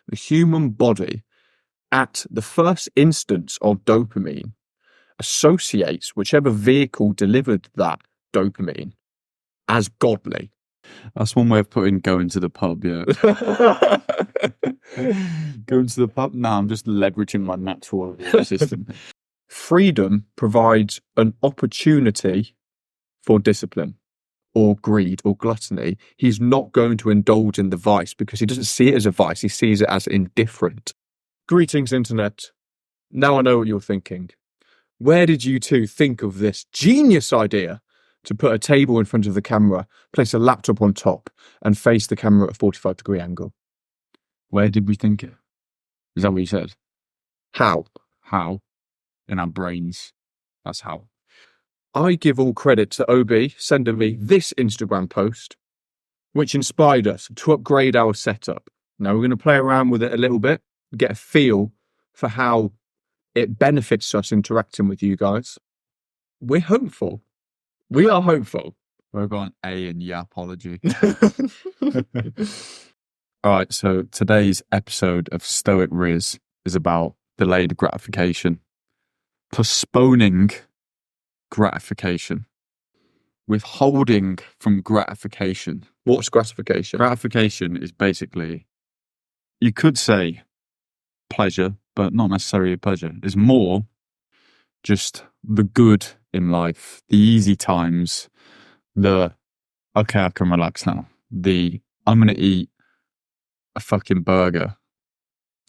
the human body, at the first instance of dopamine, associates whichever vehicle delivered that dopamine as godly. That's one way of putting going to the pub, yeah. Going to the pub? No, I'm just leveraging my natural system. Freedom provides an opportunity for discipline or greed or gluttony. He's not going to indulge in the vice because he doesn't see it as a vice. He sees it as indifferent. Greetings, internet. Now I know what you're thinking. Where did you two think of this genius idea to put a table in front of the camera, place a laptop on top, and face the camera at a 45-degree angle? Where did we think it? Is that what you said? How? How? In our brains. That's how. I give all credit to OB sending me this Instagram post, which inspired us to upgrade our setup. Now we're going to play around with it a little bit, get a feel for how it benefits us interacting with you guys. We're hopeful. We are hopeful. We've got an A in yapology. All right, so today's episode of Stoic Rizz is about delayed gratification. Postponing gratification. Withholding from gratification. What's gratification? Gratification is basically, you could say pleasure, but not necessarily a pleasure. It's more just the good in life, the easy times, okay, I can relax now. I'm going to eat a fucking burger.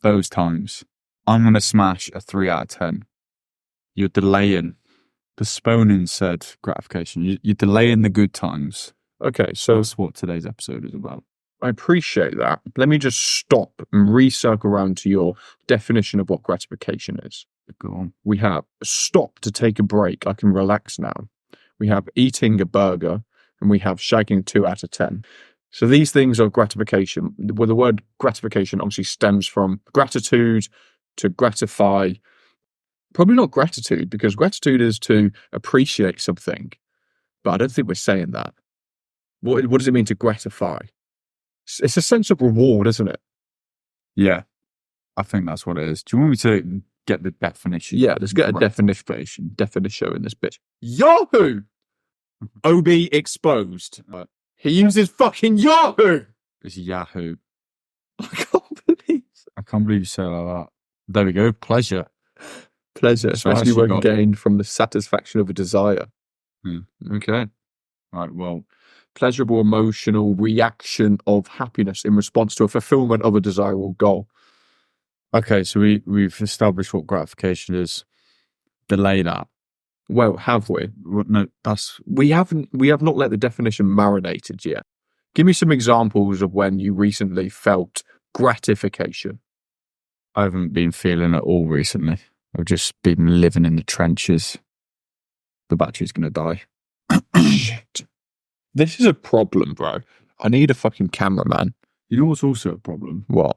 Those times. I'm going to smash a 3 out of 10. You're delaying, postponing said gratification. You're delaying the good times. Okay, so that's what today's episode is about. I appreciate that. Let me just stop and recircle around to your definition of what gratification is. Go on. We have stop to take a break. I can relax now. We have eating a burger, and we have shagging 2 out of 10. So these things are gratification. Well, the word gratification obviously stems from gratitude, to gratify. Probably not gratitude, because gratitude is to appreciate something. But I don't think we're saying that. What does it mean to gratify? It's a sense of reward, isn't it? Yeah, I think that's what it is. Do you want me to get the definition? Yeah, let's get a definition in this bitch. Yahoo! OB exposed. He uses fucking Yahoo! It's Yahoo. I can't believe you say it like that. There we go. Pleasure, especially when gained from the satisfaction of a desire. Okay. Right, well, pleasurable emotional reaction of happiness in response to a fulfillment of a desirable goal. Okay, so we've established what gratification is. Delay that. Well, have we? No, we have not let the definition marinated yet. Give me some examples of when you recently felt gratification. I haven't been feeling it all recently. I've just been living in the trenches. The battery's going to die. Shit. This is a problem, bro. I need a fucking cameraman. You know what's also a problem? What?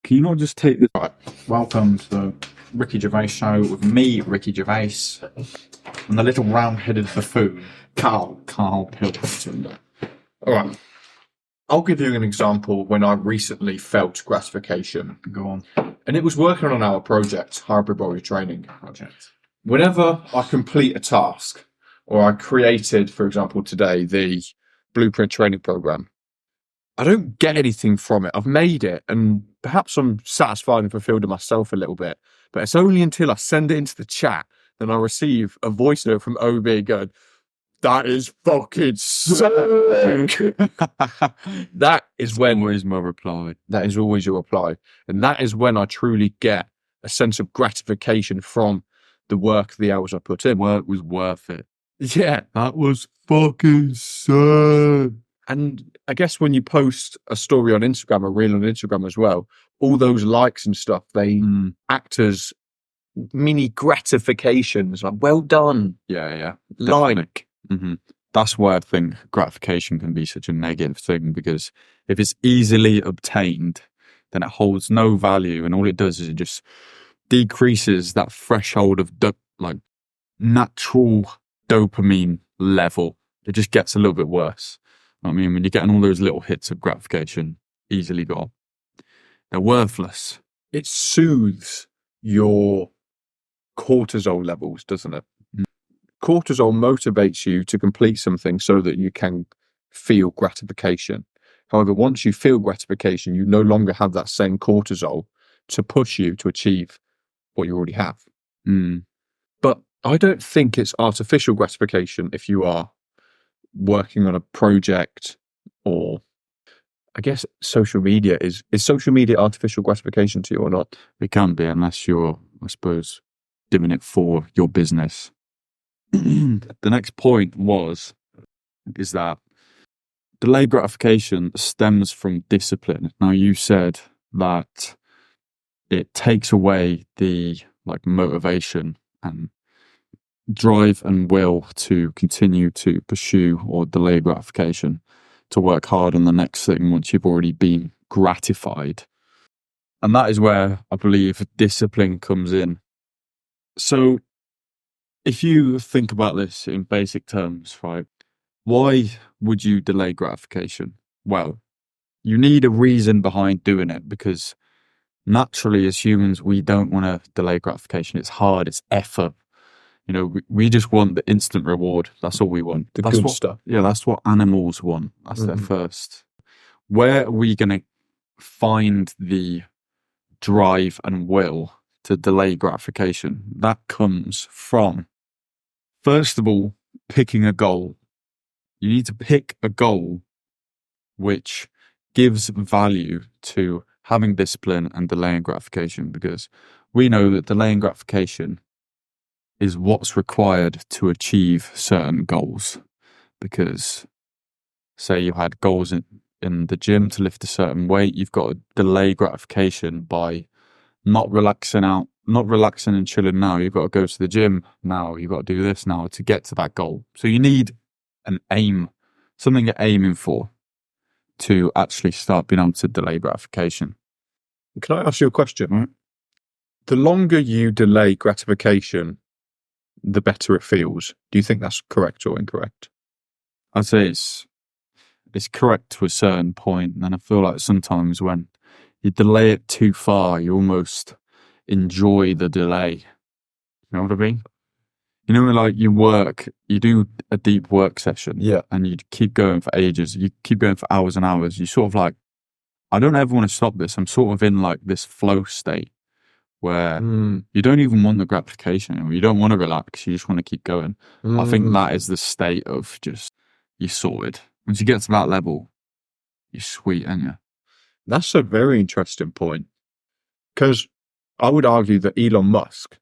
Can you not just take this? Right. Welcome to the Ricky Gervais show with me, Ricky Gervais, and the little round-headed buffoon, Carl Pilkington. All right. I'll give you an example when I recently felt gratification. Go on. And it was working on our project, hybrid body training project. Whenever I complete a task, or I created, for example, today, the blueprint training program, I don't get anything from it. I've made it, and perhaps I'm satisfied and fulfilled in myself a little bit, but it's only until I send it into the chat that I receive a voice note from OB going, "That is fucking sick." That is when... always my reply. That is always your reply. And that is when I truly get a sense of gratification from the work, the hours I put in. Work was worth it. Yeah. That was fucking sick. And I guess when you post a story on Instagram, a reel on Instagram as well, all those likes and stuff, they act as mini gratifications. Like, well done. Yeah. Like. Mm-hmm. That's why I think gratification can be such a negative thing, because if it's easily obtained, then it holds no value, and all it does is it just decreases that threshold of natural dopamine level. It just gets a little bit worse. I mean, when you're getting all those little hits of gratification easily got, They're worthless. It soothes your cortisol levels, doesn't it? Mm. Cortisol motivates you to complete something so that you can feel gratification. However, once you feel gratification, you no longer have that same cortisol to push you to achieve what you already have. Mm. But I don't think it's artificial gratification if you are working on a project, or I guess social media is social media artificial gratification to you or not? It can be, unless you're, I suppose, doing it for your business. The next point is that delayed gratification stems from discipline. Now, you said that it takes away the motivation and drive and will to continue to pursue or delay gratification, to work hard on the next thing once you've already been gratified. And that is where I believe discipline comes in. So if you think about this in basic terms, right, why would you delay gratification? Well, you need a reason behind doing it, because naturally as humans, we don't want to delay gratification. It's hard, it's effort. We just want the instant reward. That's all we want. That's good stuff. Yeah, that's what animals want. That's their first. Where are we going to find the drive and will to delay gratification? That comes from, first of all, picking a goal. You need to pick a goal which gives value to having discipline and delaying gratification, because we know that delaying gratification is what's required to achieve certain goals. Because say you had goals in the gym to lift a certain weight, you've got to delay gratification by not relaxing and chilling now. You've got to go to the gym now. You've got to do this now to get to that goal. So you need an aim, something you're aiming for, to actually start being able to delay gratification. Can I ask you a question? Right. The longer you delay gratification, the better it feels. Do you think that's correct or incorrect? I'd say it's correct to a certain point, and I feel like sometimes when you delay it too far, you almost enjoy the delay. You know what I mean? Like you do a deep work session, yeah, and you keep going for ages, you keep going for hours and hours. You sort of like, I don't ever want to stop this. I'm sort of in like this flow state where you don't even want the gratification. You don't want to relax. You just want to keep going. I think that is the state of just, you're sorted. Once you get to that level, you're sweet, aren't you? That's a very interesting point, because I would argue that Elon Musk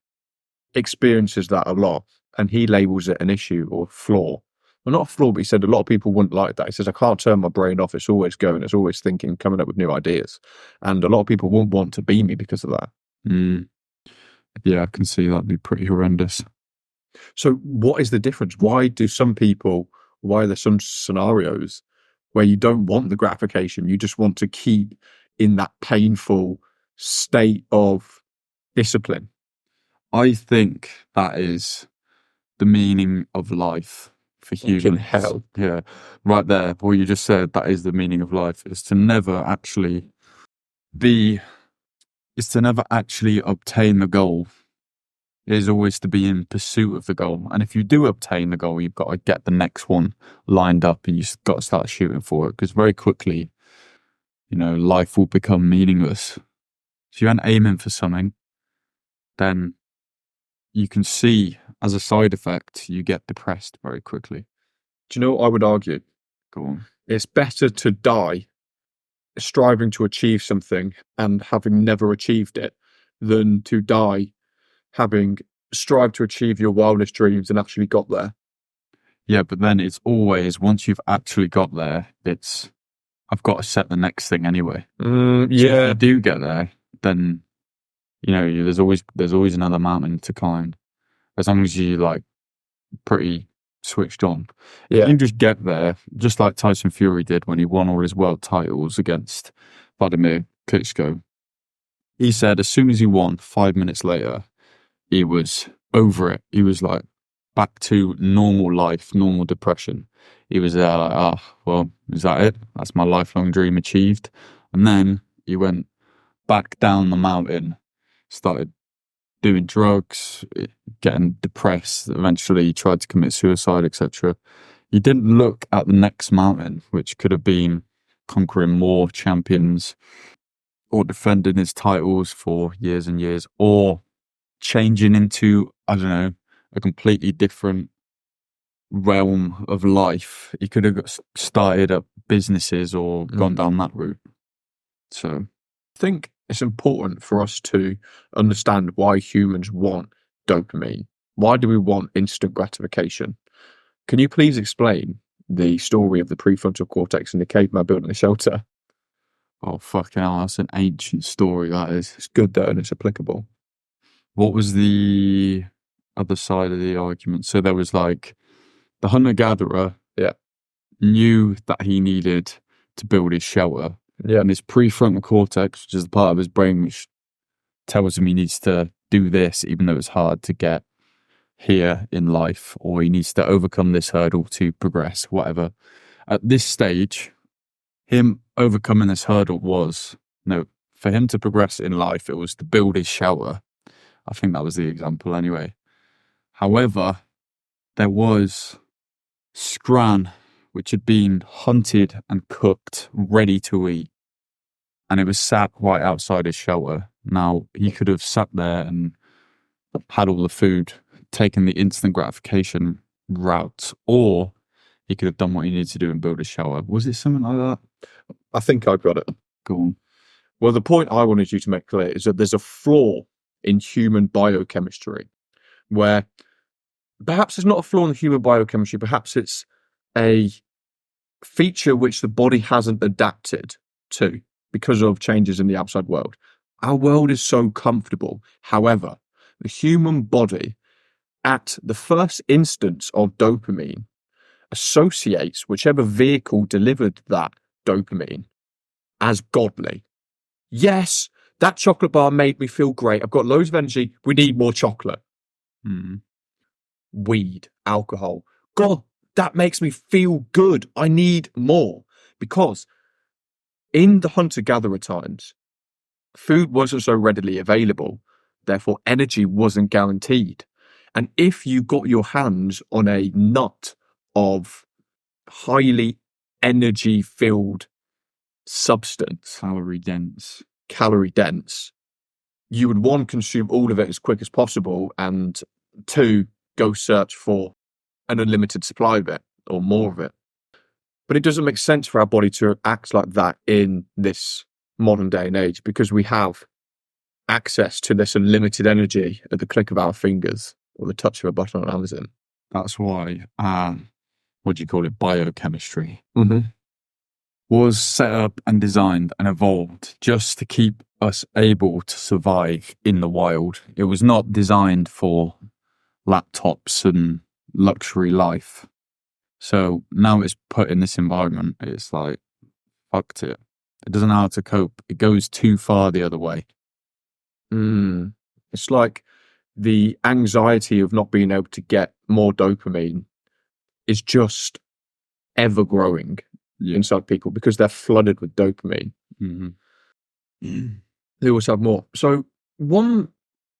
experiences that a lot, and he labels it an issue or flaw. Well, not a flaw, but he said a lot of people wouldn't like that. He says, I can't turn my brain off. It's always going. It's always thinking, coming up with new ideas. And a lot of people won't want to be me because of that. Yeah, I can see that'd be pretty horrendous. So what is the difference? Why are there some scenarios where you don't want the gratification? You just want to keep in that painful state of discipline. I think that is the meaning of life for humans. Hell. Yeah, right there. What you just said, that is the meaning of life, is to never actually obtain the goal. It is always to be in pursuit of the goal. And if you do obtain the goal, you've got to get the next one lined up, and you've got to start shooting for it, because very quickly, life will become meaningless. If you aren't aiming for something, then you can see, as a side effect, you get depressed very quickly. Do you know what I would argue? Go on. It's better to die striving to achieve something and having never achieved it than to die having strived to achieve your wildest dreams and actually got there. Yeah, but then it's always, once you've actually got there, I've got to set the next thing anyway. Yeah. So if you do get there, then there's always another mountain to climb, as long as you pretty switched on. Yeah. You can just get there, just like Tyson Fury did when he won all his world titles against Vladimir Klitschko. He said as soon as he won, 5 minutes later, he was over it. He was like back to normal life, normal depression. He was there like, well, is that it? That's my lifelong dream achieved. And then he went back down the mountain, started doing drugs, getting depressed, eventually tried to commit suicide, etc. He didn't look at the next mountain, which could have been conquering more champions or defending his titles for years and years, or changing into, I don't know, a completely different realm of life. He could have started up businesses or gone down that route. So I think it's important for us to understand why humans want dopamine. Why do we want instant gratification? Can you please explain the story of the prefrontal cortex and the caveman building a shelter? oh fucking hell, that's an ancient story, that is. It's good though, and it's applicable. What was the other side of the argument? So there was like the hunter-gatherer knew that he needed to build his shelter. Yeah. And his prefrontal cortex, which is the part of his brain which tells him he needs to do this, even though it's hard to get here in life, or he needs to overcome this hurdle to progress, whatever. At this stage, him overcoming this hurdle for him to progress in life, it was to build his shelter. I think that was the example anyway. However, there was scran, which had been hunted and cooked, ready to eat. And it was sat right outside his shelter. Now, he could have sat there and had all the food, taken the instant gratification route, or he could have done what he needed to do and build a shelter. Was it something like that? I think I got it. Go on. Well, the point I wanted you to make clear is that there's a flaw in human biochemistry where perhaps it's not a flaw in the human biochemistry, perhaps it's a feature which the body hasn't adapted to because of changes in the outside world. Our world is so comfortable. However, the human body, at the first instance of dopamine, associates whichever vehicle delivered that dopamine as godly. Yes, that chocolate bar made me feel great. I've got loads of energy. We need more chocolate. Weed, alcohol. God, that makes me feel good. I need more. Because in the hunter-gatherer times, food wasn't so readily available. Therefore, energy wasn't guaranteed. And if you got your hands on a nut of highly energy-filled substance, calorie dense, you would, one, consume all of it as quick as possible, and two, go search for an unlimited supply of it or more of it. But it doesn't make sense for our body to act like that in this modern day and age, because we have access to this unlimited energy at the click of our fingers or the touch of a button on Amazon. That's why, what do you call it, biochemistry, Mm-hmm. was set up and designed and evolved just to keep us able to survive in the wild. It was not designed for laptops and luxury life. So now it's put in this environment, it's like, fucked it. It doesn't know how to cope. It goes too far the other way. It's like the anxiety of not being able to get more dopamine is just ever growing inside people because they're flooded with dopamine. They always have more. So one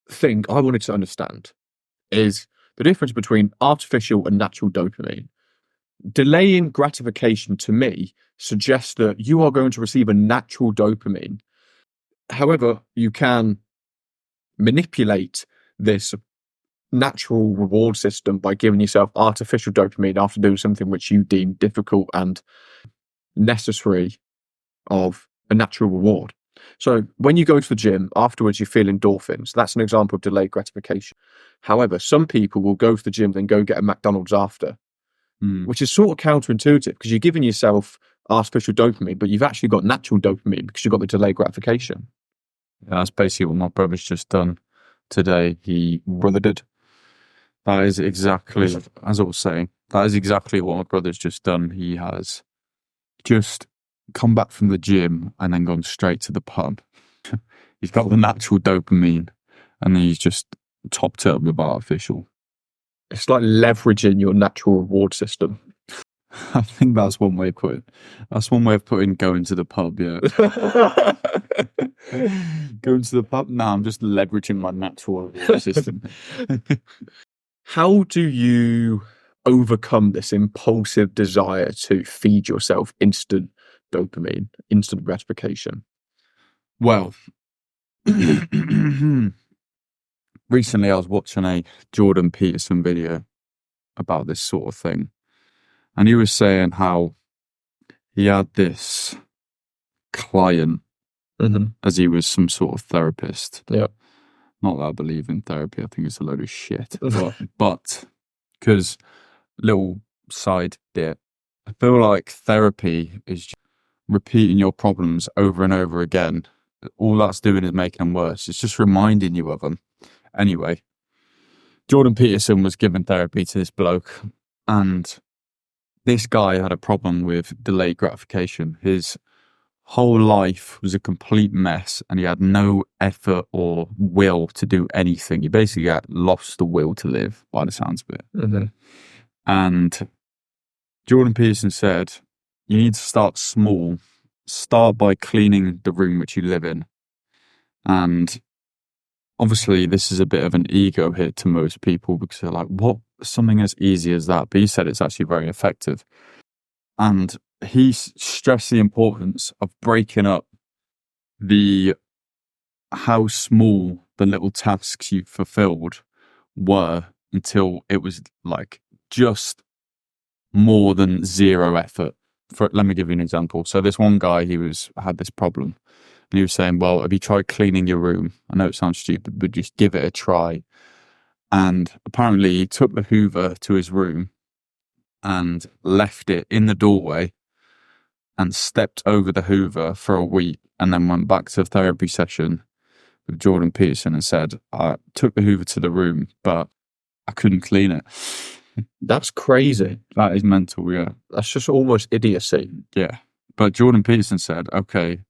thing I wanted to understand is the difference between artificial and natural dopamine. Delaying gratification, to me, suggests that you are going to receive a natural dopamine. However, you can manipulate this natural reward system by giving yourself artificial dopamine after doing something which you deem difficult and necessary of a natural reward. So when you go to the gym, afterwards you feel endorphins. That's an example of delayed gratification. However, some people will go to the gym, then go get a McDonald's after, which is sort of counterintuitive because you're giving yourself artificial dopamine, but you've actually got natural dopamine because you've got the delayed gratification. Yeah, that's basically what my brother's just done today. Brother did. That is exactly, as I was saying, that is exactly what my brother's just done. He has just come back from the gym and then gone straight to the pub. He's got the natural dopamine and then he's just topped it up with artificial. It's like leveraging your natural reward system. I think that's one way of putting. That's one way of putting going to the pub. Yeah, going to the pub. No, I'm just leveraging my natural immune system. How do you overcome this impulsive desire to feed yourself instant dopamine, instant gratification? Well, recently I was watching a Jordan Peterson video about this sort of thing, and he was saying how he had this client as he was some sort of therapist. Yeah. Not that I believe in therapy. I think it's a load of shit. But because little side bit, I feel like therapy is just repeating your problems over and over again. All that's doing is making them worse. It's just reminding you of them. Anyway, Jordan Peterson was giving therapy to this bloke, and this guy had a problem with delayed gratification. His whole life was a complete mess, and he had no effort or will to do anything. He basically had lost the will to live, by the sounds of it. And Jordan Peterson said, you need to start small. Start by cleaning the room which you live in. And obviously, this is a bit of an ego hit to most people, because they're like, what? Something as easy as that? But he said it's actually very effective. And he stressed the importance of breaking up how small the little tasks you fulfilled were until it was like just more than zero effort. Let me give you an example. So this one guy, had this problem, and he was saying, well, have you tried cleaning your room? I know it sounds stupid, but just give it a try. And apparently he took the Hoover to his room and left it in the doorway and stepped over the Hoover for a week, and then went back to a therapy session with Jordan Peterson and said, I took the Hoover to the room, but I couldn't clean it. That's crazy. That is mental, yeah. That's just almost idiocy. Yeah. But Jordan Peterson said, okay,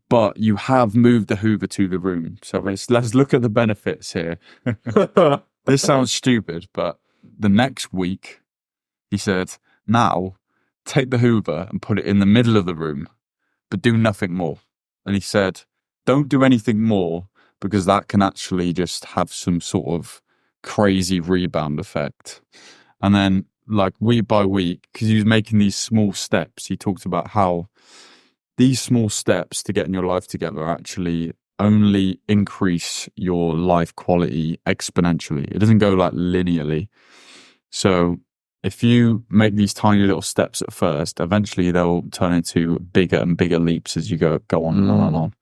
but you have moved the Hoover to the room. So let's look at the benefits here. This sounds stupid, but the next week, he said, now take the Hoover and put it in the middle of the room, but do nothing more. And he said, don't do anything more, because that can actually just have some sort of crazy rebound effect. And then, like, week by week, because he was making these small steps, he talked about how these small steps to getting your life together actually only increase your life quality exponentially. It doesn't go like linearly. So if you make these tiny little steps at first, eventually they'll turn into bigger and bigger leaps as you go on and on and on.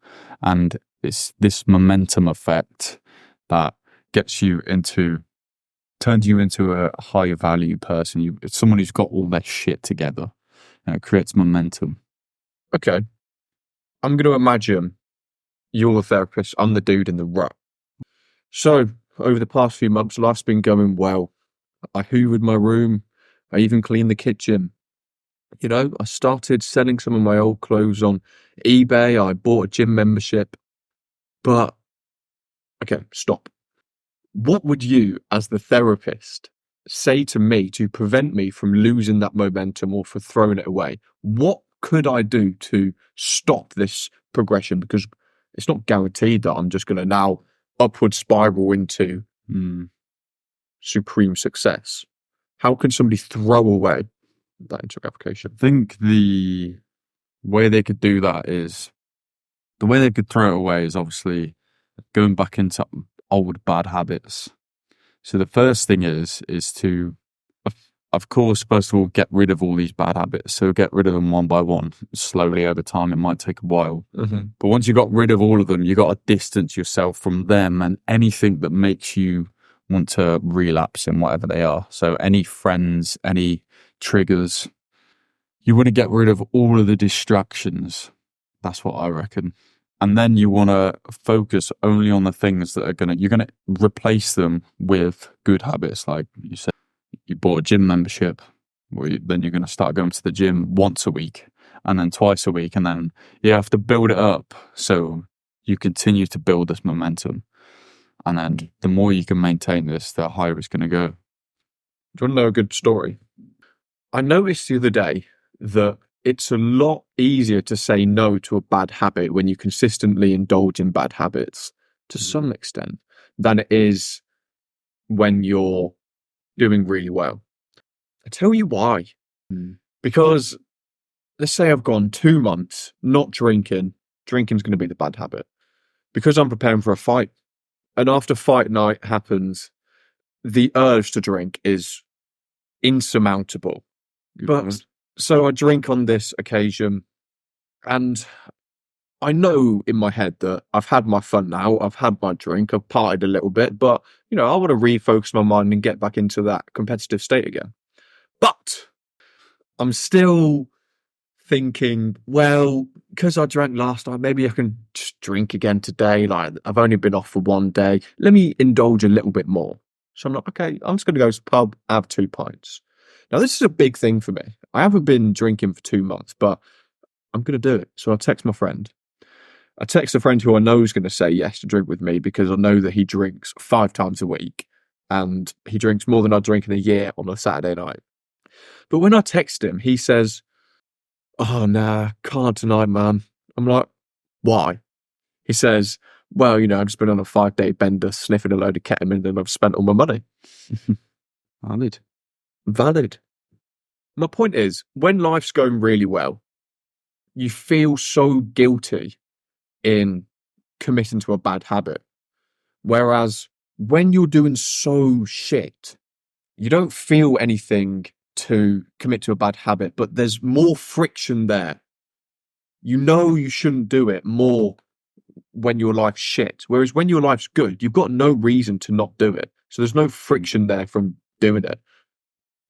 And it's this momentum effect that turns you into a higher value person. It's someone who's got all their shit together, and it creates momentum. Okay. I'm going to imagine you're the therapist, I'm the dude in the rut. So over the past few months, life's been going well. I hoovered my room. I even cleaned the kitchen. You know, I started selling some of my old clothes on eBay. I bought a gym membership. But, okay, stop. What would you, as the therapist, say to me to prevent me from losing that momentum or for throwing it away? What could I do to stop this progression? Because it's not guaranteed that I'm just going to now upward spiral into supreme success. How can somebody throw away that instant gratification? I think the way they could do that is, the way they could throw it away is obviously going back into old bad habits. So the first thing is to, of course, first of all, get rid of all these bad habits. So get rid of them one by one, slowly over time. It might take a while. But once you got rid of all of them, you got to distance yourself from them and anything that makes you want to relapse in whatever they are. So any friends, any triggers, you want to get rid of all of the distractions. That's what I reckon. And then you want to focus only on the things that you're going to replace them with good habits. Like you said, you bought a gym membership, then you're going to start going to the gym once a week and then twice a week. And then you have to build it up. So you continue to build this momentum. And then the more you can maintain this, the higher it's going to go. Do you want to know a good story? I noticed the other day that it's a lot easier to say no to a bad habit when you consistently indulge in bad habits to some extent than it is when you're doing really well. I tell you why. Because let's say I've gone 2 months not drinking. Drinking's going to be the bad habit because I'm preparing for a fight. And after fight night happens, the urge to drink is insurmountable. But so I drink on this occasion, and I know in my head that I've had my fun now. I've had my drink. I've partied a little bit, but I want to refocus my mind and get back into that competitive state again. But I'm still thinking, well, because I drank last night, maybe I can just drink again today. Like, I've only been off for 1 day. Let me indulge a little bit more. So I'm like, okay, I'm just going to go to the pub, have 2 pints. Now, this is a big thing for me. I haven't been drinking for 2 months, but I'm going to do it. So I text my friend. I text a friend who I know is going to say yes to drink with me because I know that he drinks 5 times a week and he drinks more than I drink in a year on a Saturday night. But when I text him, he says, oh, nah, can't tonight, man. I'm like, why? He says, well, I've just been on a 5-day bender, sniffing a load of ketamine, and I've spent all my money. Valid. My point is, when life's going really well, you feel so guilty in committing to a bad habit. Whereas when you're doing so shit, you don't feel anything to commit to a bad habit, but there's more friction there. You shouldn't do it more when your life's shit. Whereas when your life's good, you've got no reason to not do it. So there's no friction there from doing it.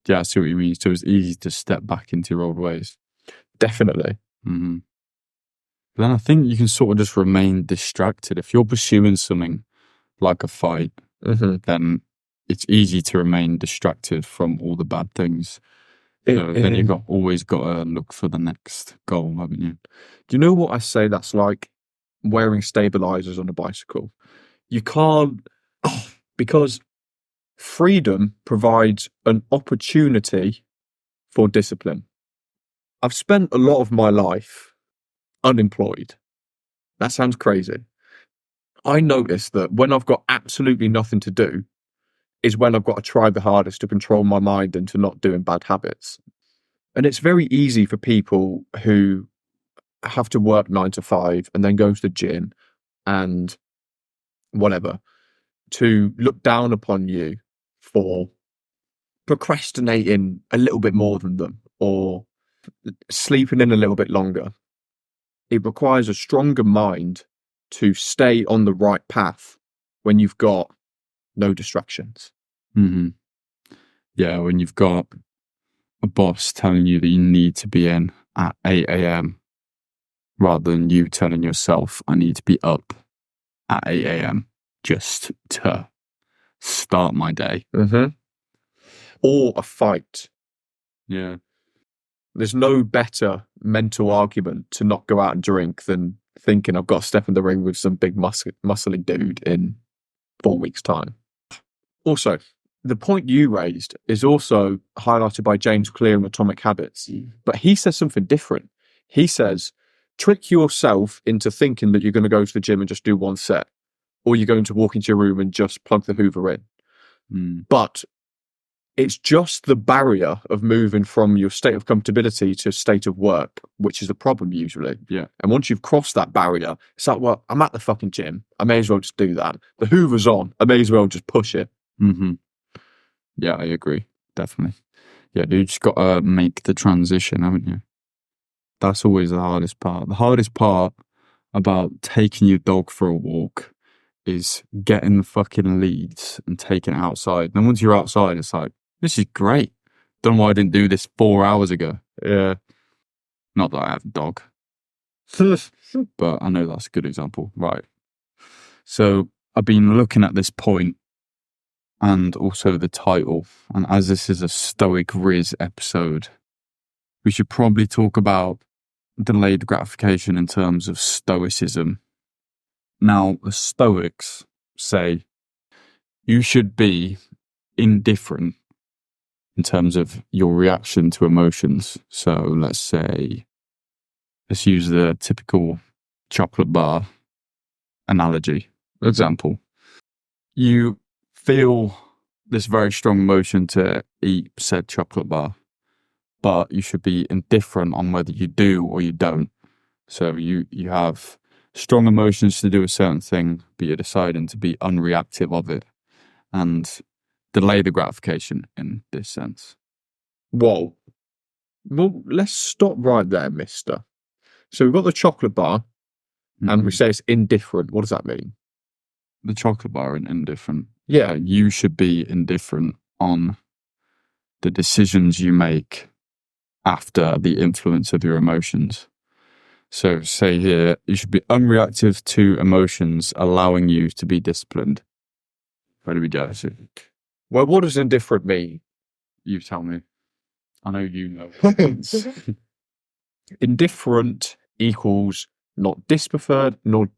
Yeah, I see what you mean. So it's easy to step back into your old ways. Definitely. Mm-hmm. But then I think you can sort of just remain distracted. If you're pursuing something like a fight, then it's easy to remain distracted from all the bad things. So then you've always got to look for the next goal, haven't you? Do you know what I say that's like wearing stabilizers on a bicycle? You can't, because freedom provides an opportunity for discipline. I've spent a lot of my life unemployed. That sounds crazy. I notice that when I've got absolutely nothing to do is when I've got to try the hardest to control my mind into not doing bad habits. And it's very easy for people who have to work 9 to 5 and then go to the gym and whatever to look down upon you for procrastinating a little bit more than them or sleeping in a little bit longer. It requires a stronger mind to stay on the right path when you've got no distractions. Mm-hmm. Yeah, when you've got a boss telling you that you need to be in at 8 a.m. rather than you telling yourself, I need to be up at 8 a.m. just to start my day. Or a fight. Yeah. There's no better mental argument to not go out and drink than thinking I've got to step in the ring with some big muscly dude in 4 weeks' time. Also, the point you raised is also highlighted by James Clear in Atomic Habits, but he says something different. He says, trick yourself into thinking that you're going to go to the gym and just do 1 set, or you're going to walk into your room and just plug the Hoover in. But it's just the barrier of moving from your state of comfortability to a state of work, which is the problem usually. Yeah. And once you've crossed that barrier, it's like, well, I'm at the fucking gym. I may as well just do that. The Hoover's on. I may as well just push it. Yeah, I agree. Definitely. Yeah, you just got to make the transition, haven't you? That's always the hardest part. The hardest part about taking your dog for a walk is getting the fucking leads and taking it outside. And once you're outside, it's like, this is great. Don't know why I didn't do this 4 hours ago. Yeah. Not that I have a dog. But I know that's a good example. Right. So I've been looking at this point and also the title. And as this is a Stoic Rizz episode, we should probably talk about delayed gratification in terms of Stoicism. Now, the Stoics say you should be indifferent in terms of your reaction to emotions. So let's use the typical chocolate bar analogy, for example. You feel this very strong emotion to eat said chocolate bar, but you should be indifferent on whether you do or you don't. So you have strong emotions to do a certain thing, but you're deciding to be unreactive of it and delay the gratification in this sense. Whoa. Well, let's stop right there, mister. So we've got the chocolate bar, and we say it's indifferent. What does that mean? The chocolate bar and indifferent. Yeah. You should be indifferent on the decisions you make after the influence of your emotions. So say here, you should be unreactive to emotions, allowing you to be disciplined. Where do we go? Well, what does indifferent mean? You tell me. I know you know. Indifferent equals not dispreferred nor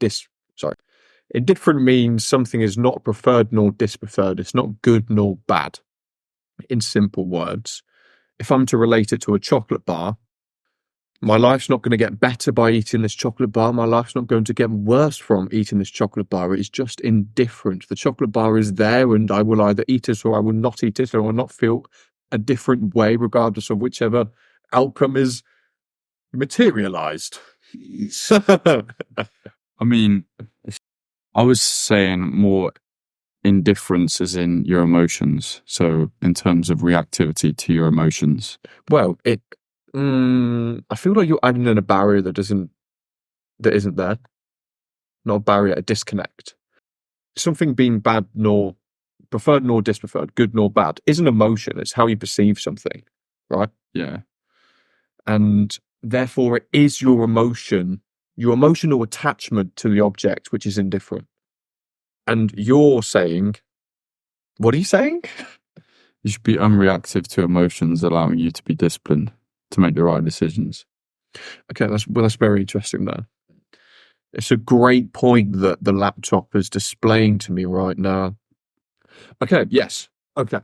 Indifferent means something is not preferred nor dispreferred. It's not good nor bad. In simple words, if I'm to relate it to a chocolate bar, my life's not going to get better by eating this chocolate bar. My life's not going to get worse from eating this chocolate bar. It is just indifferent. The chocolate bar is there, and I will either eat it or I will not eat it, or I will not feel a different way regardless of whichever outcome is materialized. I mean, I was saying more indifference as in your emotions. So in terms of reactivity to your emotions. Well, I feel like you're adding in a barrier that isn't there. Not a barrier, a disconnect. Something being bad nor preferred nor dispreferred, good nor bad, is an emotion. It's how you perceive something, right? Yeah. And therefore it is your emotional attachment to the object, which is indifferent. And you're saying, what are you saying? You should be unreactive to emotions, allowing you to be disciplined to make the right decisions. Okay, that's very interesting there. It's a great point that the laptop is displaying to me right now. Okay, yes. Okay.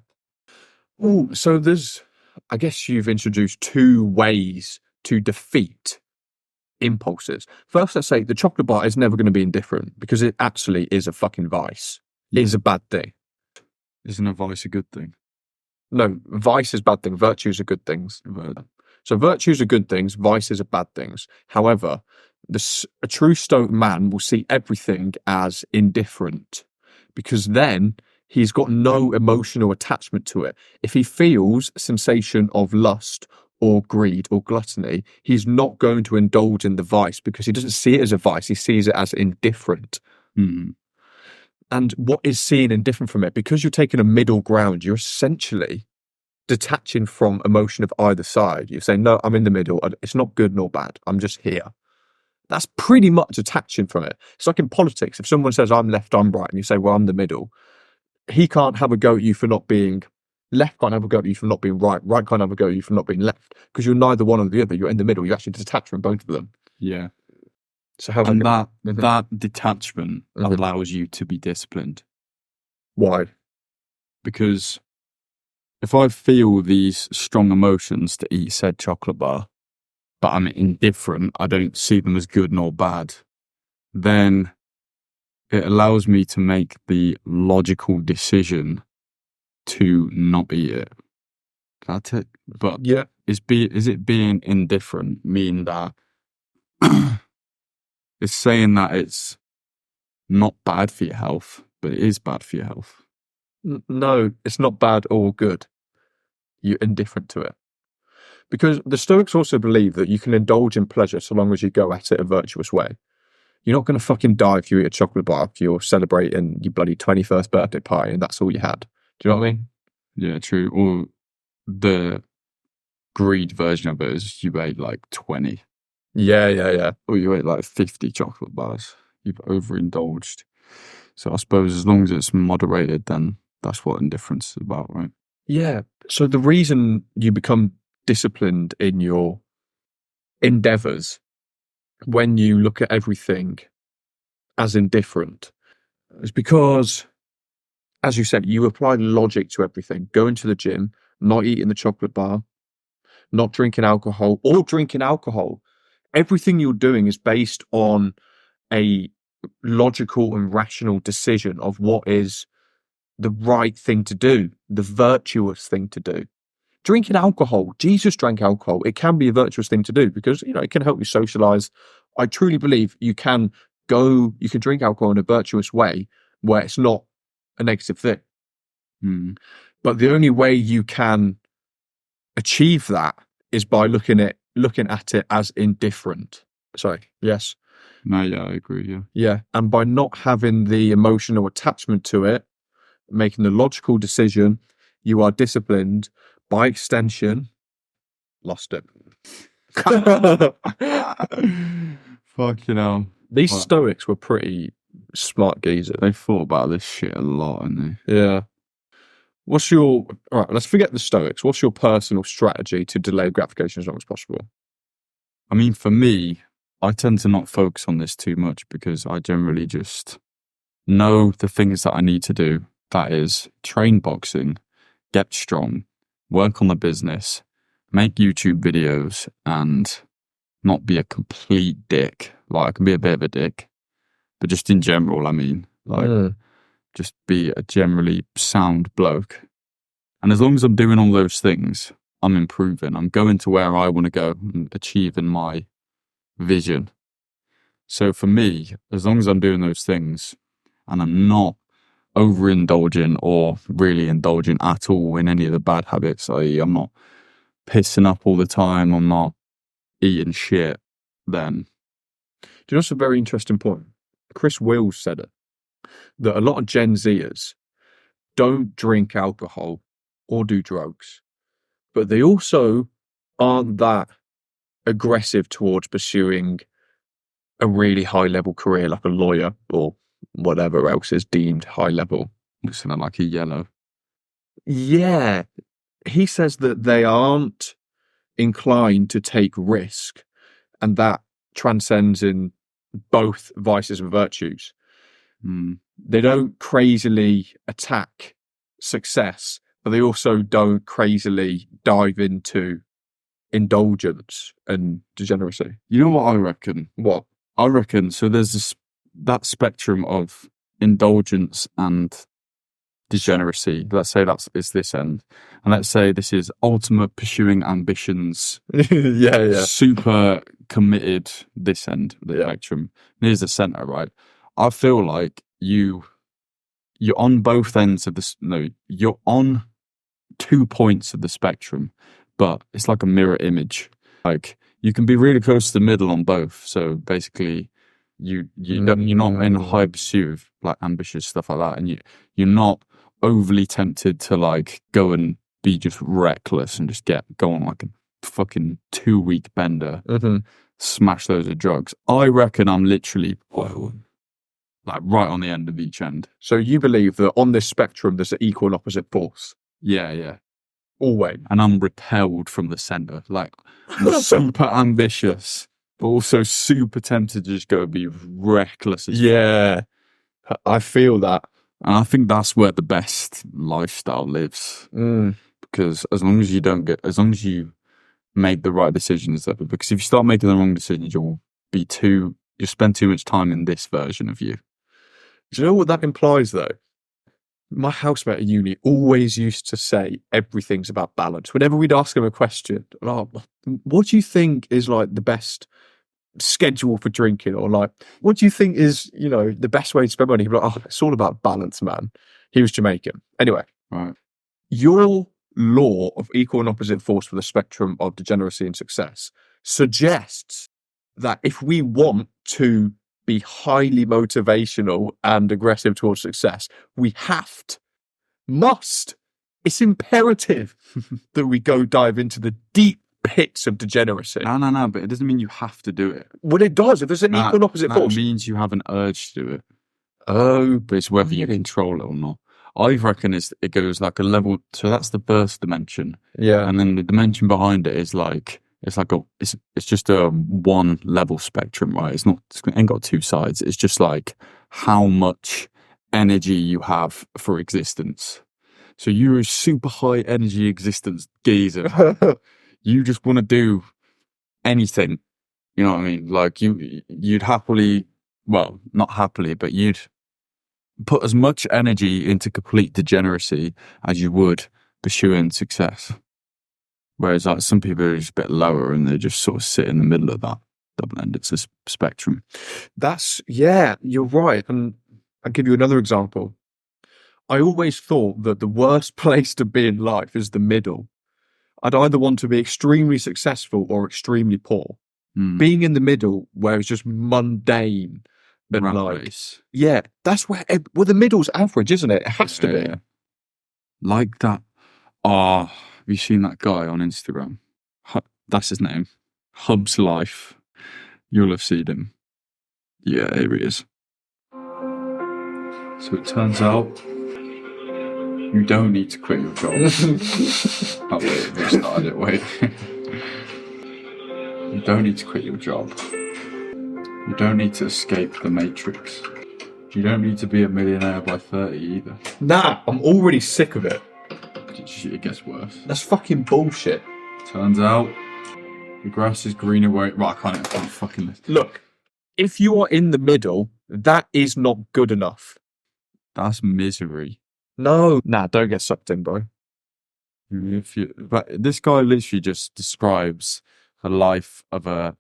Oh, so I guess you've introduced two ways to defeat impulses. First, let's say the chocolate bar is never going to be indifferent because it actually is a fucking vice. It is a bad thing. Isn't a vice a good thing? No, vice is bad thing. Virtues are good things. So virtues are good things. Vices are bad things. However, a true Stoic man will see everything as indifferent because then he's got no emotional attachment to it. If he feels sensation of lust or greed or gluttony, he's not going to indulge in the vice because he doesn't see it as a vice. He sees it as indifferent. Mm. And what is seen indifferent from it? Because you're taking a middle ground, you're essentially detaching from emotion of either side. You're saying, no, I'm in the middle. It's not good nor bad. I'm just here. That's pretty much detaching from it. It's like in politics. If someone says, I'm left, I'm right, and you say, well, I'm the middle, he can't have a go at you for not being left, can't have a go at you for not being right, right can't have a go at you for not being left, because you're neither one or the other. You're in the middle. You actually detach from both of them. Yeah. So how and that detachment allows you to be disciplined. Why? Because if I feel these strong emotions to eat said chocolate bar, but I'm indifferent, I don't see them as good nor bad, then it allows me to make the logical decision to not eat it. That's it. But yeah, is it being indifferent mean that it's saying that it's not bad for your health, but it is bad for your health? No, it's not bad or good. You're indifferent to it. Because the Stoics also believe that you can indulge in pleasure so long as you go at it a virtuous way. You're not going to fucking die if you eat a chocolate bar if you're celebrating your bloody 21st birthday party and that's all you had. Do you know what I mean? Yeah, true. Or the greed version of it is you ate like 20. Yeah. Or you ate like 50 chocolate bars. You've overindulged. So I suppose as long as it's moderated, then that's what indifference is about, right? Yeah. So the reason you become disciplined in your endeavors when you look at everything as indifferent is because, as you said, you apply logic to everything. Going to the gym, not eating the chocolate bar, not drinking alcohol, or drinking alcohol, everything you're doing is based on a logical and rational decision of what is the right thing to do, the virtuous thing to do. Drinking alcohol, Jesus drank alcohol. It can be a virtuous thing to do because, it can help you socialize. I truly believe you can drink alcohol in a virtuous way where it's not a negative thing. But the only way you can achieve that is by looking at it as indifferent. Sorry. Yes. No, yeah, I agree. Yeah. Yeah. And by not having the emotional attachment to it, making the logical decision, you are disciplined. By extension, lost it. Fucking hell. These Stoics were pretty smart geezers. They thought about this shit a lot, and yeah. All right, let's forget the Stoics. What's your personal strategy to delay gratification as long as possible? I mean, for me, I tend to not focus on this too much because I generally just know the things that I need to do. That is, train boxing, get strong, work on the business, make YouTube videos, and not be a complete dick. Like, I can be a bit of a dick, but just in general, I mean, like, just be a generally sound bloke. And as long as I'm doing all those things, I'm improving. I'm going to where I want to go and achieving my vision. So for me, as long as I'm doing those things and I'm not overindulging or really indulging at all in any of the bad habits, i.e. I'm not pissing up all the time, I'm not eating shit, then... Do you know what's a very interesting point? Chris Wills said it, that a lot of Gen Zers don't drink alcohol or do drugs, but they also aren't that aggressive towards pursuing a really high-level career like a lawyer or whatever else is deemed high level. Something like a yellow. Yeah. He says that they aren't inclined to take risk, and that transcends in both vices and virtues. They don't crazily attack success, but they also don't crazily dive into indulgence and degeneracy. You know what I reckon? What? I reckon, so there's that spectrum of indulgence and degeneracy. Let's say it's this end. And let's say this is ultimate pursuing ambitions. yeah. Super committed this end of the spectrum. And here's the center, right? I feel like you're on both ends of this. No, you're on 2 points of the spectrum, but it's like a mirror image. Like, you can be really close to the middle on both. So basically, you're not in a high pursuit of like ambitious stuff like that, and you're not overly tempted to like go and be just reckless and just go on like a fucking 2-week bender, smash loads of drugs. I reckon I'm literally like right on the end of each end. So you believe that on this spectrum there's an equal and opposite force? Yeah. Always. And I'm repelled from the center. Like, I'm super ambitious, but also super tempted to just go and be reckless as fuck. I feel that. And I think that's where the best lifestyle lives. Because as long as you make the right decisions, because if you start making the wrong decisions, you'll spend too much time in this version of you. Do you know what that implies though? My housemate at uni always used to say everything's about balance. Whenever we'd ask him a question, what do you think is like the best schedule for drinking? Or like, what do you think is, the best way to spend money? He'd be like, it's all about balance, man. He was Jamaican. Anyway, right. Your law of equal and opposite force for the spectrum of degeneracy and success suggests that if we want to be highly motivational and aggressive towards success, we it's imperative that we go dive into the deep pits of degeneracy. No, but it doesn't mean you have to do it. Well, it does. If there's an equal and opposite force. It means you have an urge to do it. Oh, but it's whether you control it or not. I reckon it goes like a level, so that's the first dimension. Yeah. And then the dimension behind it is like, it's just a one level spectrum, right? It ain't got two sides. It's just like how much energy you have for existence. So you're a super high energy existence geezer. You just want to do anything. You know what I mean? Like you'd happily, well, not happily, but you'd put as much energy into complete degeneracy as you would pursuing success. Whereas like some people are just a bit lower and they just sort of sit in the middle of that double-ended spectrum. Yeah, you're right. And I'll give you another example. I always thought that the worst place to be in life is the middle. I'd either want to be extremely successful or extremely poor. Being in the middle, where it's just mundane and Rat like, race. yeah, that's where, well, the middle's average, isn't it? It has to be. Yeah. Like that. Oh, have you seen that guy on Instagram? That's his name. Hub's Life. You'll have seen him. Yeah, here he is. So it turns out you don't need to quit your job. Oh, wait, we started it. Wait. You don't need to quit your job. You don't need to escape the matrix. You don't need to be a millionaire by 30 either. Nah, I'm already sick of it. It gets worse. That's fucking bullshit. Turns out the grass is greener where right, I can't fucking listen. Look, if you are in the middle, that is not good enough. That's misery. No. Nah, don't get sucked in, bro. But this guy literally just describes the life of a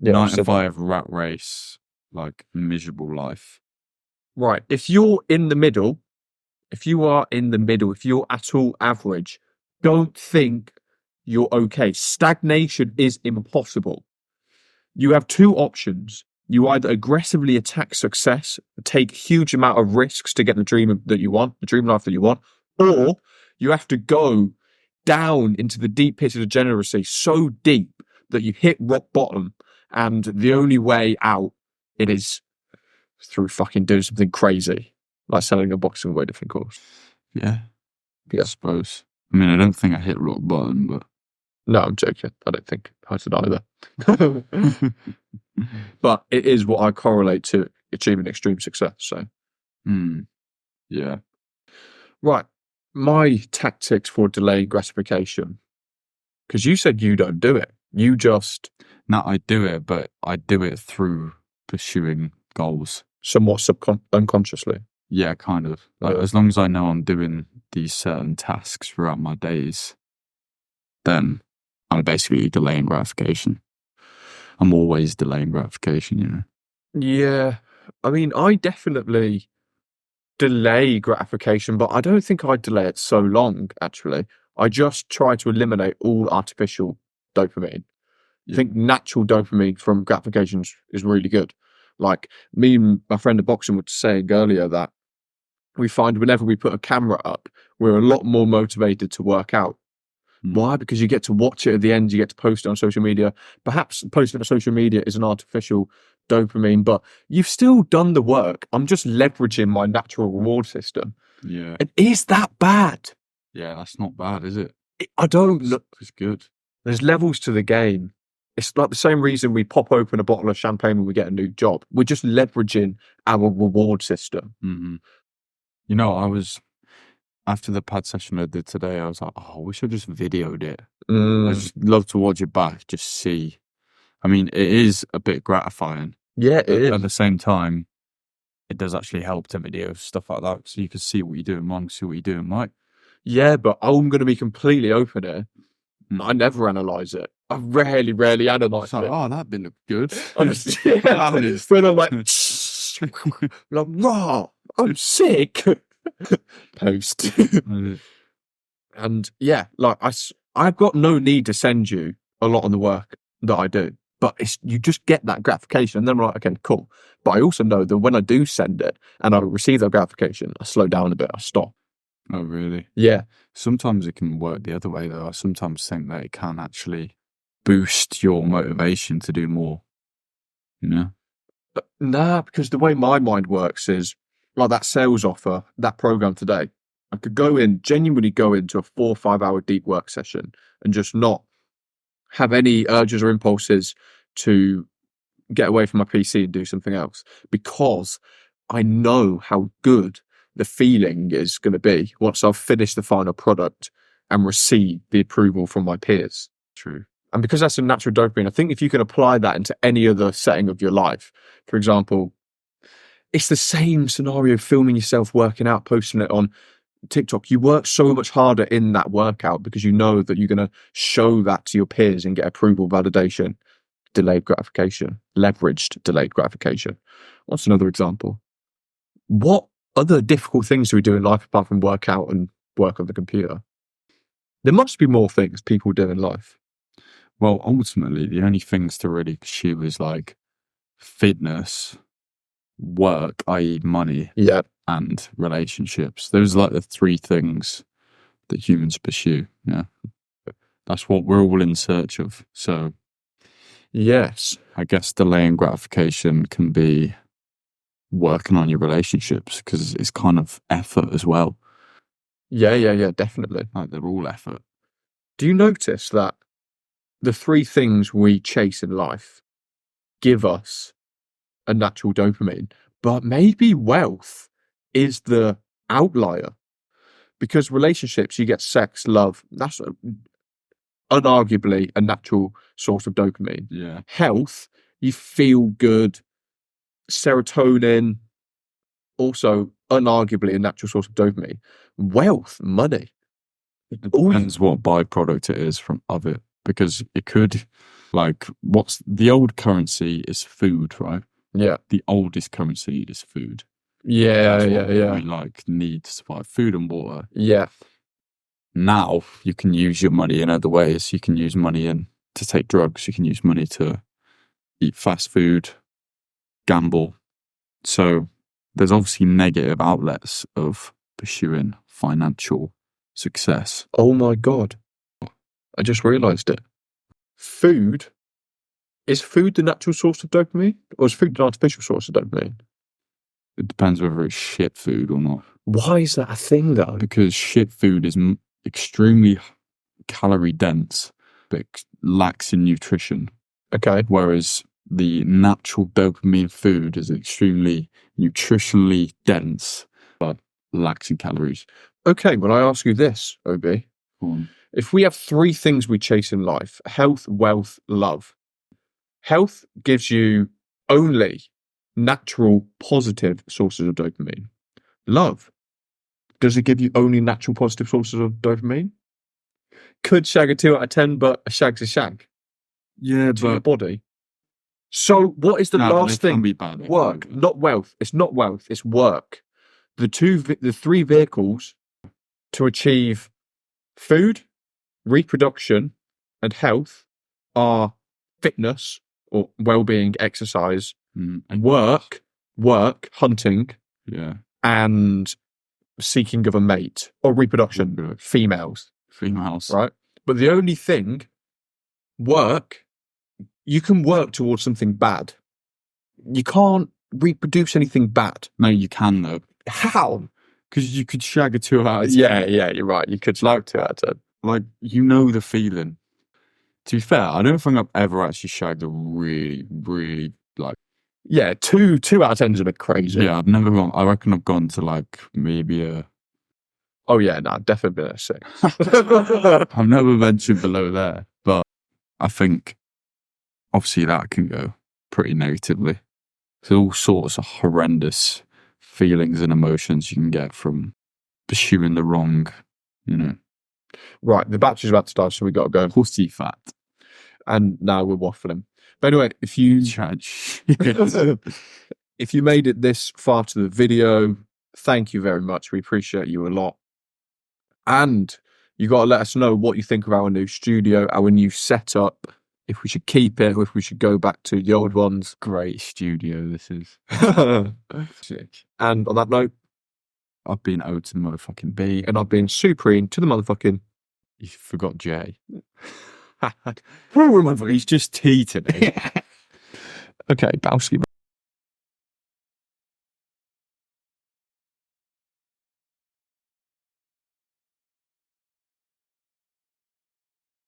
9-to-5 rat race, like miserable life. Right. If you're in the middle, if you're at all average, don't think you're okay. Stagnation is impossible. You have two options. You either aggressively attack success, take a huge amount of risks to get the dream life that you want, or you have to go down into the deep pit of degeneracy so deep that you hit rock bottom, and the only way out is through fucking doing something crazy, like selling a boxing weightlifting course. Yeah, I suppose. I mean, I don't think I hit rock bottom, but... No, I'm joking. I don't think I did either. But it is what I correlate to achieving extreme success, so... Yeah. Right. My tactics for delaying gratification. Because you said you don't do it. You just... No, I do it, but I do it through pursuing goals. Somewhat unconsciously. Yeah, kind of. Like, as long as I know I'm doing these certain tasks throughout my days, then I'm basically delaying gratification. I'm always delaying gratification, you know? Yeah. I mean, I definitely delay gratification, but I don't think I delay it so long, actually. I just try to eliminate all artificial dopamine. I think natural dopamine from gratification is really good. Like me and my friend at boxing were saying earlier that we find whenever we put a camera up, we're a lot more motivated to work out. Why? Because you get to watch it at the end, you get to post it on social media. Perhaps posting on social media is an artificial dopamine, but you've still done the work. I'm just leveraging my natural reward system. Yeah. And is that bad? Yeah, that's not bad, is it? I don't look. It's good. There's levels to the game. It's like the same reason we pop open a bottle of champagne when we get a new job. We're just leveraging our reward system. Mm-hmm. You know, after the pad session I did today, I was like, oh, I wish I just videoed it. I just love to watch it back, just see. I mean, it is a bit gratifying. Yeah, it is. At the same time, it does actually help to video stuff like that, so you can see what you're doing wrong, see what you're doing right. Yeah, but I'm going to be completely open here. I never analyse it. I rarely analyse it. Oh, that bit looked good. When I'm like, raw, I'm sick. Post. And yeah, like I've got no need to send you a lot of the work that I do, but you just get that gratification, and then I'm like, okay, cool. But I also know that when I do send it and I receive that gratification, I slow down a bit, I stop. Oh, really? Yeah. Sometimes it can work the other way, though. I sometimes think that it can actually boost your motivation to do more, you know? Nah, because the way my mind works is like that sales offer, that program today. I could genuinely go into a 4 or 5 hour deep work session and just not have any urges or impulses to get away from my PC and do something else, because I know how good the feeling is going to be once I've finished the final product and received the approval from my peers. True. And because that's a natural dopamine, I think if you can apply that into any other setting of your life, for example, it's the same scenario, filming yourself working out, posting it on TikTok. You work so much harder in that workout because you know that you're going to show that to your peers and get approval, validation, delayed gratification, leveraged delayed gratification. What's another example? What other difficult things do we do in life apart from work out and work on the computer? There must be more things people do in life. Well, ultimately, the only things to really pursue is like fitness, work, i.e. money, Yeah. and relationships. Those are like the three things that humans pursue. Yeah. That's what we're all in search of. So Yes. I guess delaying gratification can be working on your relationships because it's kind of effort as well. Yeah, definitely. Like they're all effort. Do you notice that the three things we chase in life give us a natural dopamine, but maybe wealth is the outlier? Because relationships, you get sex, love, that's unarguably a natural source of dopamine. Yeah. Health, you feel good. Serotonin, also unarguably a natural source of dopamine. Wealth, money. It depends what byproduct it is from of it, because it could, like, what's the old currency is food, right? Yeah. The oldest currency is food. Yeah. We like need to survive, food and water. Yeah. Now you can use your money in other ways. You can use money to take drugs. You can use money to eat fast food, gamble. So there's obviously negative outlets of pursuing financial success. Oh my God. I just realised it. Food. Is food the natural source of dopamine? Or is food an artificial source of dopamine? It depends whether it's shit food or not. Why is that a thing though? Because shit food is extremely calorie dense, but lacks in nutrition. Okay. Whereas the natural dopamine food is extremely nutritionally dense, but lacks in calories. Okay, well, I ask you this, OB. If we have three things we chase in life, health, wealth, love. Health gives you only natural positive sources of dopamine. Love, does it give you only natural positive sources of dopamine? Could shag a 2 out of 10, but a shag's a shag. Yeah, To your body. So what is the last thing? Be bad. Work, not wealth. It's not wealth, it's work. The three vehicles to achieve food, reproduction, and health are fitness or well-being, exercise, and work, hunting, yeah, and seeking of a mate, or reproduction, females, right? But the only thing, work, you can work towards something bad. You can't reproduce anything bad. No, you can though. How? Because you could shag a 2 out of 10. Yeah, you're right. You could shag 2 out of 10. Like, you know the feeling. To be fair, I don't think I've ever actually shagged a really, really, like... Yeah, 2 out of 10 is a bit crazy. Yeah, I've never gone... I reckon I've gone to, like, maybe a... Oh, yeah, no, definitely been a 6. I've never ventured below there, but I think, obviously, that can go pretty negatively. There's all sorts of horrendous feelings and emotions you can get from pursuing the wrong, Right, the battery's about to die, so we got to go. Pussy fat. And now we're waffling. But anyway, if you made it this far to the video, thank you very much. We appreciate you a lot. And you got to let us know what you think of our new studio, our new setup, if we should keep it or if we should go back to the old ones. Great studio this is. And on that note, I've been O to the motherfucking B. And I've been Supreme to the motherfucking... You forgot J. He's just T today. Okay, Bowski.